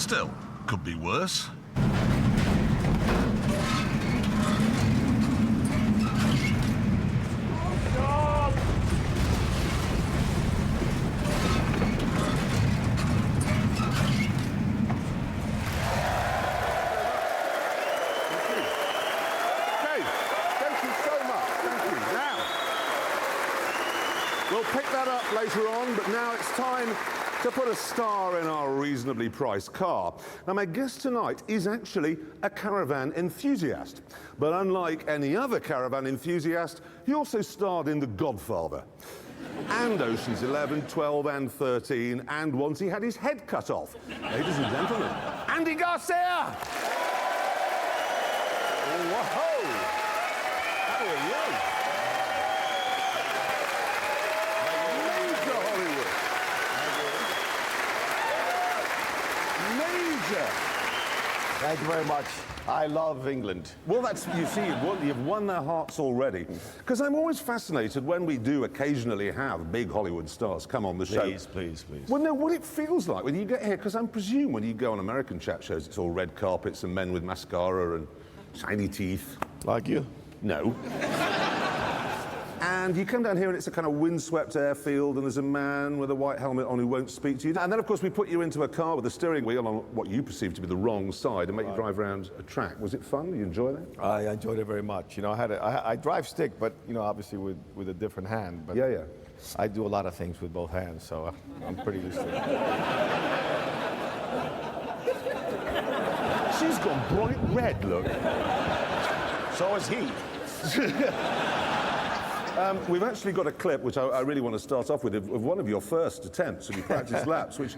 Still, could be worse. We'll pick that up later on, but now it's time to put a star in our reasonably priced car. Now, my guest tonight is actually a caravan enthusiast, but unlike any other caravan enthusiast, he also starred in The Godfather, and Ocean's 11, 12, and 13, and once he had his head cut off. Ladies and gentlemen, Andy Garcia! Whoa! How are you? Thank you very much. I love England. Well, that's, you see, you've won their hearts already. Because I'm always fascinated when we do occasionally have big Hollywood stars come on the show. Please, please, please. Well, no, what it feels like when you get here, because I presume when you go on American chat shows, it's all red carpets and men with mascara and shiny teeth. Like you? No. And you come down here and it's a kind of windswept airfield and there's a man with a white helmet on who won't speak to you. And then, of course, we put you into a car with a steering wheel on what you perceive to be the wrong side and make you drive around a track. Was it fun? Did you enjoy that? I enjoyed it very much. You know, I drive stick, but, you know, obviously with a different hand. But Yeah. I do a lot of things with both hands, so I'm pretty used to it. She's gone bright red, look. So is he. We've actually got a clip, which I really want to start off with, of one of your first attempts at your practice laps, which